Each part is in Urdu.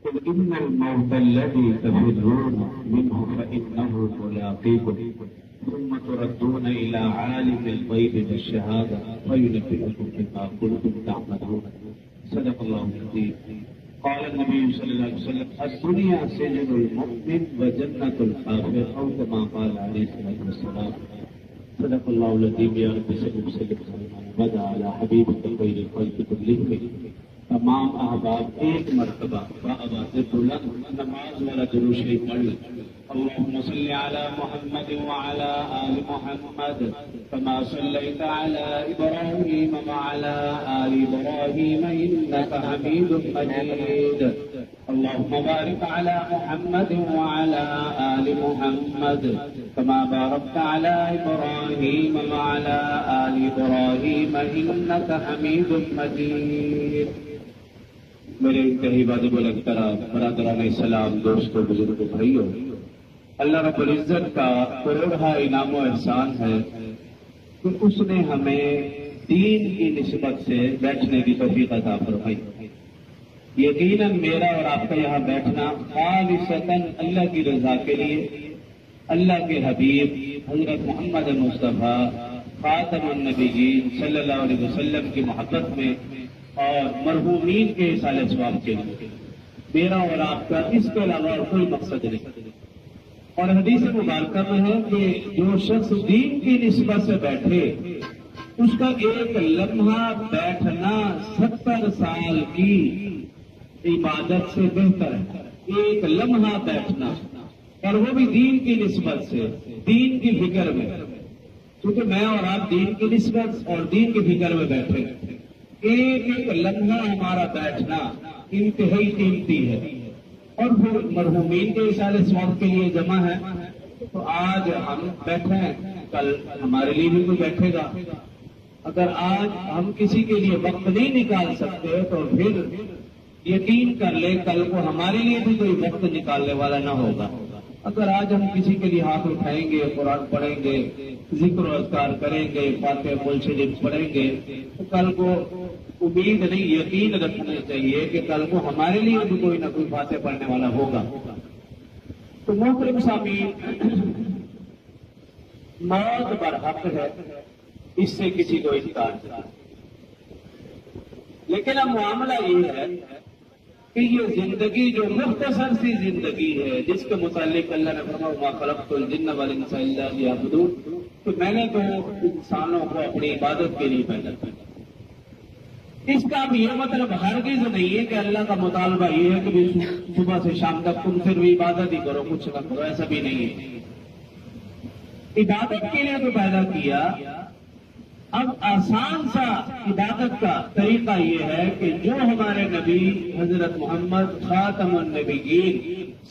قل إن الموت الذي تفرون منه فإنه ملاقيكم ثم تردون إلى عالم الغيب والشهادة فينبئكم بما كنتم تعملون. صدق الله العظيم. قال النبي صلى الله عليه وسلم: الدنيا سجن المؤمن وجنة الكافر، أو كما قال عليه الصلاة والسلام. صدق الله العظيم. يا رب صل وسلم على حبيبك خير الخلق كلهم. تمام احباب ایک مرتبہ بآواز بلند نماز والا درود شریف پڑھ لیں. اللهم صل على محمد وعلى آل محمد كما صليت على إبراهيم وعلى آل إبراهيم إنك حميد مجيد. اللهم بارك على محمد وعلى آل محمد كما باركت على إبراهيم وعلى آل إبراهيم إنك حميد مجيد. میرے انتہائی واجب الاحترام برادران اسلام، دوستوں، بزرگوں، بھائیوں، اللہ رب العزت کا کروڑا انعام و احسان ہے کہ اس نے ہمیں دین کی نسبت سے بیٹھنے کی توفیق عطا فرمائی. یقیناً میرا اور آپ کا یہاں بیٹھنا خالصتاً اللہ کی رضا کے لیے، اللہ کے حبیب حضرت محمد مصطفیٰ خاتم النبیین صلی اللہ علیہ وسلم کی محبت میں اور مرحومین کے اصال ثواب کے لیے، میرا اور آپ کا اس کے علاوہ کوئی مقصد نہیں. اور حدیث مبارکہ میں ہے کہ جو شخص دین کی نسبت سے بیٹھے اس کا ایک لمحہ بیٹھنا 70 سال کی عبادت سے بہتر ہے. ایک لمحہ بیٹھنا، اور وہ بھی دین کی نسبت سے، دین کی فکر میں، کیونکہ میں اور آپ دین کی نسبت اور دین کی فکر میں بیٹھے. ایک ایک لمحہ ہمارا بیٹھنا انتہائی قیمتی ہے. اور پھر مرحومین کے اصال ثواب کے لیے جمع ہے. تو آج ہم بیٹھے ہیں، کل ہمارے لیے بھی کوئی بیٹھے گا. اگر آج ہم کسی کے لیے وقت نہیں نکال سکتے تو پھر یقین کر لیں کل کو ہمارے لیے بھی کوئی وقت نکالنے والا نہ ہوگا. اگر آج ہم کسی کے لیے ہاتھ اٹھائیں گے، قرآن پڑھیں گے، ذکر و اذکار کریں گے، فاتحہ قل شریف پڑھیں گے، تو کل کو امید نہیں، یقین رکھنا چاہیے کہ کل کو ہمارے لیے بھی کوئی نہ کوئی فاتحہ پڑھنے والا ہوگا. تو محترم سامعین، موت برحق ہے، اس سے کسی کو انکار نہیں. لیکن اب معاملہ یہ ہے کہ یہ زندگی جو مختصر سی زندگی ہے، جس کے متعلق اللہ نے فرمایا وما خلقت الجن والانس الا لیعبدون، تو میں نے تو انسانوں کو اپنی عبادت کے لیے پیدا کیا. اس کا اب یہ مطلب ہرگز نہیں ہے کہ اللہ کا مطالبہ یہ ہے کہ صبح سے شام تک تم صرف عبادت ہی کرو، کچھ نہ کرو. ایسا بھی نہیں ہے. عبادت کے لیے تو پیدا کیا. اب آسان سا عبادت کا طریقہ یہ ہے کہ جو ہمارے نبی حضرت محمد خاتم النبیین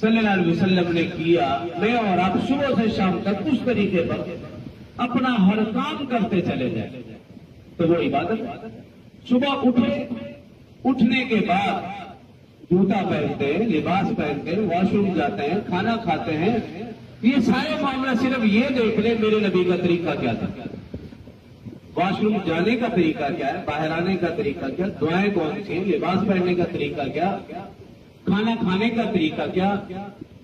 صلی اللہ علیہ وسلم نے کیا، میں اور آپ صبح سے شام تک اس طریقے پر اپنا ہر کام کرتے چلے جائیں تو وہ عبادت. صبح اٹھنے کے بعد جوتا پہنتے ہیں، لباس پہنتے ہیں، واش روم جاتے ہیں، کھانا کھاتے ہیں. یہ سارے معاملہ صرف یہ دیکھ لیں میرے نبی کا طریقہ کیا تھا. واش روم جانے کا طریقہ کیا ہے، باہر آنے کا طریقہ کیا، دعائیں کون سی ہیں، لباس پہننے کا طریقہ کیا، کھانا کھانے کا طریقہ کیا.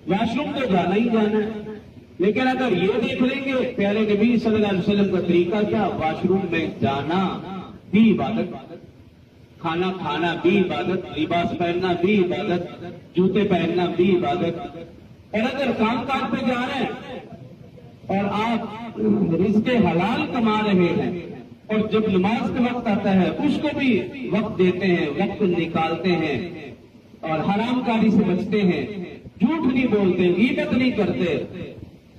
واش روم تو جانا ہی جانا ہے، لیکن اگر یہ دیکھ لیں گے پیارے نبی صلی اللہ علیہ وسلم کا طریقہ کیا، واش روم میں جانا بھی عبادت، کھانا کھانا بھی عبادت، لباس پہننا بھی عبادت، جوتے پہننا بھی عبادت. اور اگر کام پہ جا رہے ہیں اور آپ رزق حلال کما رہے ہیں اور جب نماز کا وقت آتا ہے اس کو بھی وقت دیتے ہیں، وقت نکالتے ہیں اور حرام کاری سے بچتے ہیں، جھوٹ نہیں بولتے، غیبت نہیں کرتے،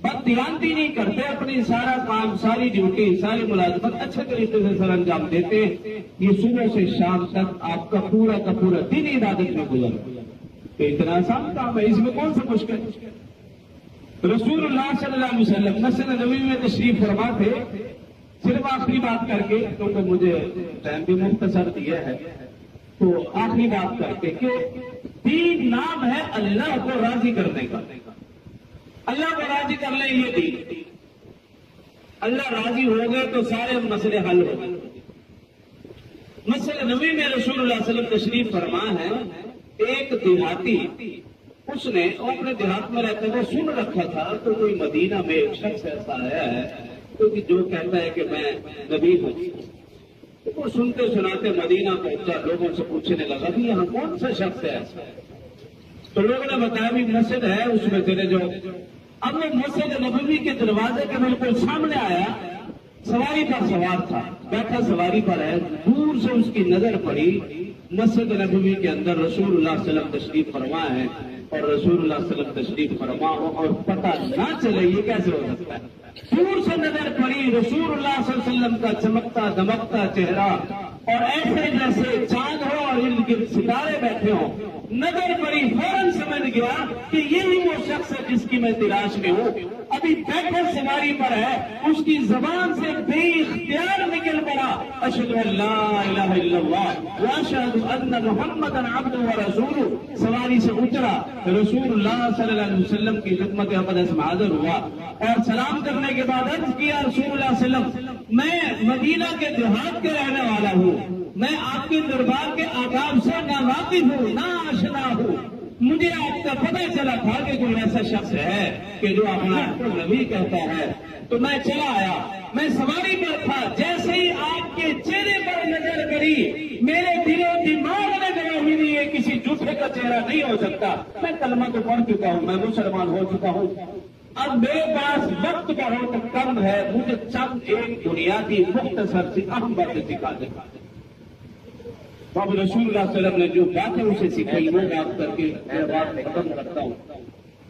بددیانتی نہیں کرتے، اپنی سارا کام، ساری ڈیوٹی، ساری ملازمت اچھے طریقے سے سر انجام دیتے ہیں. یہ صبح سے شام تک آپ کا پورا دن عبادت میں گزر. تو اتنا آسان کام ہے، اس میں کون سا مشکل. رسول اللہ صلی اللہ علیہ وسلم مسجد نبوی میں تشریف فرما تھے. صرف آخری بات کر کے، کیونکہ مجھے ٹائم بھی مختصر دیا ہے، تو آخری بات کر کے کہ دین نام ہے اللہ کو راضی کرنے کا. اللہ کو راضی کر لیں یہ دین. اللہ راضی ہو گئے تو سارے مسئلے حل ہو گئے. مسجد نبوی میں رسول اللہ صلی اللہ علیہ وسلم تشریف فرما ہے ایک دیہاتی اس نے اپنے دیہات میں رہتے ہوئے سن رکھا تھا تو کوئی مدینہ میں ایک شخص ایسا آیا ہے جو کہتا ہے کہ میں نبی ہوں. وہ سنتے سناتے مدینہ پہنچا, لوگوں سے پوچھنے لگا کہ یہاں کون سا شخص ہے ایسا؟ تو لوگوں نے بتایا بھی مسجد ہے اس میں تیرے جو. اب وہ مسجد نبوی کے دروازے کے بالکل سامنے آیا, سواری پر سوار تھا, بیٹھا سواری پر ہے, دور سے اس کی نظر پڑی مسجد نبوی کے اندر رسول اللہ صلی اللہ علیہ وسلم تشریف فرما ہے, اور رسول اللہ صلی اللہ علیہ وسلم تشریف فرما ہو اور پتہ نہ چلے, یہ کیسے ہو سکتا ہے؟ دور سے نظر پڑی رسول اللہ صلی اللہ علیہ وسلم کا چمکتا دمکتا چہرہ, اور ایسے جیسے چاند ہو اور ان کے ستارے بیٹھے ہوں. نظر پڑی, فوراً سمجھ گیا کہ یہی وہ شخص ہے جس کی میں تلاش میں ہوں. ابھی بیٹھے سواری پر ہے, اس کی زبان سے بے اختیار نکل پڑا اشہد ان لا الہ الا اللہ واشہد ان محمدا عبدہ ورسولہ. سواری سے اترا, رسول اللہ صلی اللہ علیہ وسلم کی خدمت اقدس میں حاضر ہوا اور سلام کرنے کے بعد عرض کیا رسول اللہ صلی اللہ علیہ وسلم میں مدینہ کے دیہات کے رہنے والا ہوں, میں آپ کے دربار کے آداب سے نہ واقف ہوں نہ آشنا ہوں. مجھے آپ کا پتہ چلا تھا کہ کوئی ایسا شخص ہے کہ جو اپنا نبی کہتا ہے, تو میں چلا آیا. میں سواری پر تھا, جیسے ہی آپ کے چہرے پر نظر پڑی میرے دل و دماغ نے گواہی دی, یہ کسی جھوٹے کا چہرہ نہیں ہو سکتا. میں کلمہ تو پڑھ چکا ہوں, میں مسلمان ہو چکا ہوں. اب میرے پاس وقت بہت کم ہے, مجھے چند ایک بنیادی مختصر سی اہم باتیں سکھا دیں. اب رسول اللہ صلی اللہ علیہ وسلم نے جو باتیں اسے سکھائی وہ بات کر کے میں بات ختم کرتا ہوں.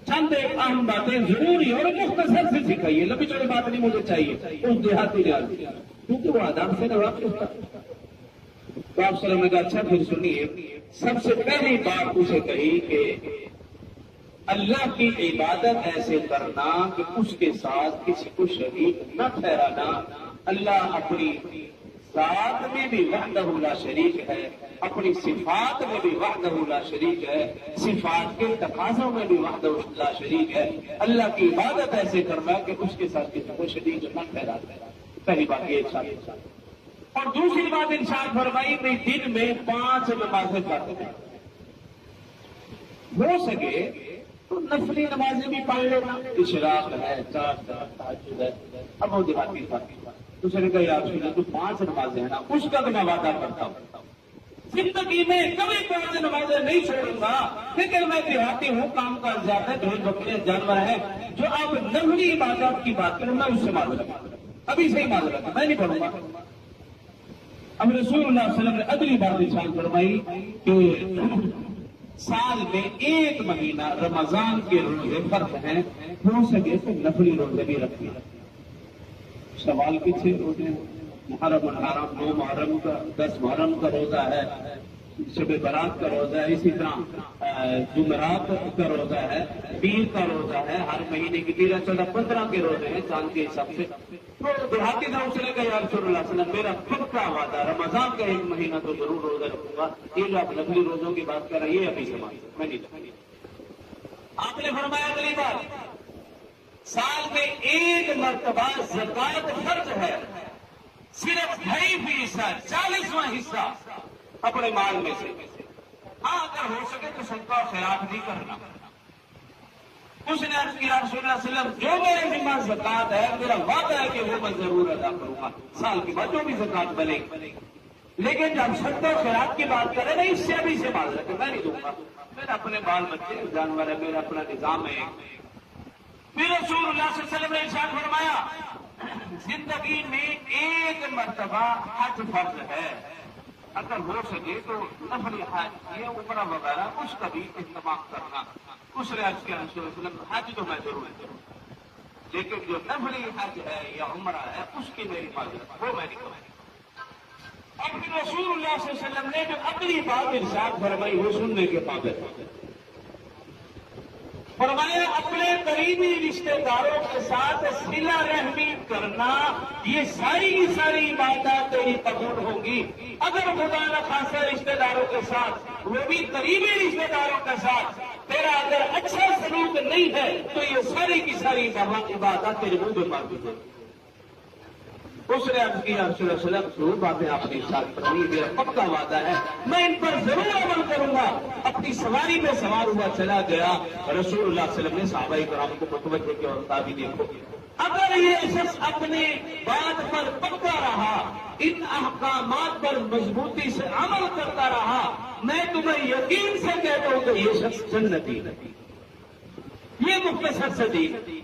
چند ایک اہم باتیں ضروری اور مختصر سے سکھائیے, لمبی چوڑی بات نہیں مجھے چاہیے اس دیہاتی ریاض, کیونکہ وہ آداب سے نواز کرتا. تو آپ صلی اللہ علیہ وسلم نے کہا اچھا پھر سنیے. سب سے پہلی بات اسے کہی کہ اللہ کی عبادت ایسے کرنا کہ اس کے ساتھ کسی کو شریک نہ ٹھہرانا. اللہ اپنی ذات میں بھی وحدہ لا شریک ہے, اپنی صفات میں بھی وحدہ لا شریک ہے, صفات کے تقاضوں میں بھی وحدہ لا شریک ہے. اللہ کی عبادت ایسے کرنا کہ اس کے ساتھ کسی کو شریک نہ ٹھہراتا ہے. پہلی بات یہ ارشاد. اور دوسری بات ارشاد فرمائی کہ دن میں 5 نمازیں پڑھتے ہیں, ہو سکے تو نفلی نمازیں بھی پڑھ لینا. اشراق ہے, چاشت ہے, تہجد ہے. اب وہ دیہاتی تھا, دوسرے کا یاد سنا تو 5 نمازیں ہیں نا, اس کا تو میں وعدہ کرتا ہوں زندگی میں کبھی 5 نمازیں نہیں چھوڑوں گا. لیکن میں دیہاتی ہوں, کام کا زیادہ بھیڑ بکریاں جانور ہیں, جو آپ نفلی عبادات کی بات کریں میں اس سے معذرت ابھی سے ہی معذرت میں نہیں پڑھوں گا. اب رسول اللہ صلی اللہ علیہ وسلم نے اگلی بات ارشاد فرمائی کہ سال میں 1 مہینہ رمضان کے روزے فرض ہیں, ہو سکے تو نفلی روزے بھی رکھیں. سوال پیچھے روزے محرم الحرام 9 محرم کا 10 محرم کا روزہ ہے, شب برات کا روزہ ہے, اسی طرح جمعرات کا روزہ ہے, پیر کا روزہ ہے, ہر مہینے کی 13, 14, 15 کے روزے ہیں چاند کے حساب سے. تو دیہاتی طرف سے لے کر یا رسول اللہ صلی اللہ علیہ وسلم میرا خود کا وعدہ رمضان کا 1 مہینہ تو ضرور روزہ رکھوں گا. یہ جو آپ نفلی روزوں کی بات کر رہے ہیں یہ ابھی سے میں نہیں. آپ نے فرمایا اگلی بات, سال میں 1 مرتبہ زکات فرض ہے, صرف 2.5% 40واں حصہ اپنے مال میں سے. ہاں اگر ہو سکے تو صدقہ و خیرات نہیں کرنا. اس نے عرض کیا رسول اللہ صلی اللہ علیہ وسلم جو میرے ذمہ زکات ہے میرا وعدہ ہے کہ وہ میں ضرور ادا کروں گا سال کے بعد جو بھی زکات بنے. لیکن جب صدقہ و خیرات کی بات کریں نا, اس سے ابھی سے معذرت ہے میں نہیں دوں گا. میرا اپنے بال بچے جانور ہے, میرا اپنا نظام ہے. پھر رسول اللہ صلی اللہ علیہ وسلم نے ارشاد فرمایا زندگی میں 1 مرتبہ حج فرض ہے, اگر ہو سکے تو نفلی حج یہ عمرہ وغیرہ اس کا بھی اہتمام کرنا. اس نے عرض کیا رسول اللہ صلی اللہ علیہ وسلم حج تو میں ضرور کروں, لیکن جو نفلی حج ہے یا عمرہ ہے اس کی میری معذرت وہ میں نہیں کروں. اور پھر رسول اللہ صلی اللہ علیہ وسلم نے جو اگلی بات ارشاد فرمائی وہ سننے کے قابل فرمایا اپنے قریبی رشتہ داروں کے ساتھ صلہ رحمی کرنا, یہ ساری کی ساری عبادات تیری قبول ہوں گی. اگر خدا نہ خاصا رشتہ داروں کے ساتھ وہ بھی قریبی رشتہ داروں کے ساتھ تیرا اگر اچھا سلوک نہیں ہے تو یہ ساری کی ساری عبادات تیرے منہ میں مار دی. اس نے عرض کیا رسول اللہ صلی اللہ علیہ وسلم ضرور باتیں آپ نے ارشاد فرمائی، میرا پکا وعدہ ہے میں ان پر ضرور عمل کروں گا۔ اپنی سواری میں سوار ہوا چلا گیا۔ رسول اللہ صلی اللہ علیہ وسلم نے صحابہ کرام کو متوجہ کیا اور کہا بھی دیکھو اگر یہ شخص اپنی بات پر پکا رہا، ان احکامات پر مضبوطی سے عمل کرتا رہا، میں تمہیں یقین سے کہتا ہوں کہ یہ شخص جنتی ہے۔ یہ مختصر سے دین،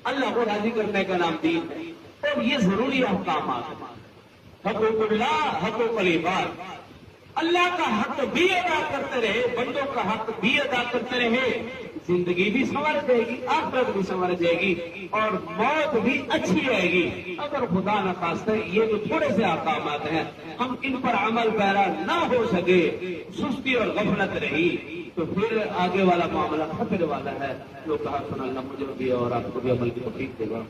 اللہ کو راضی کرنے کا نام دین ہے، اور یہ ضروری احکامات ہیں۔ حقوق اللہ، حقوق العباد، اللہ کا حق بھی ادا کرتے رہے، بندوں کا حق بھی ادا کرتے رہے، زندگی بھی سنور جائے گی، آخرت بھی سنور جائے گی، اور موت بھی اچھی رہے گی۔ اگر خدا نخواستہ یہ جو تھوڑے سے احکامات ہیں ہم ان پر عمل پیرا نہ ہو سکے، سستی اور غفلت رہی، تو پھر آگے والا معاملہ خطرے والا ہے۔ جو کہا سنا اللہ مجھے بھی اور آپ کو بھی عمل کی توفیق دے گا۔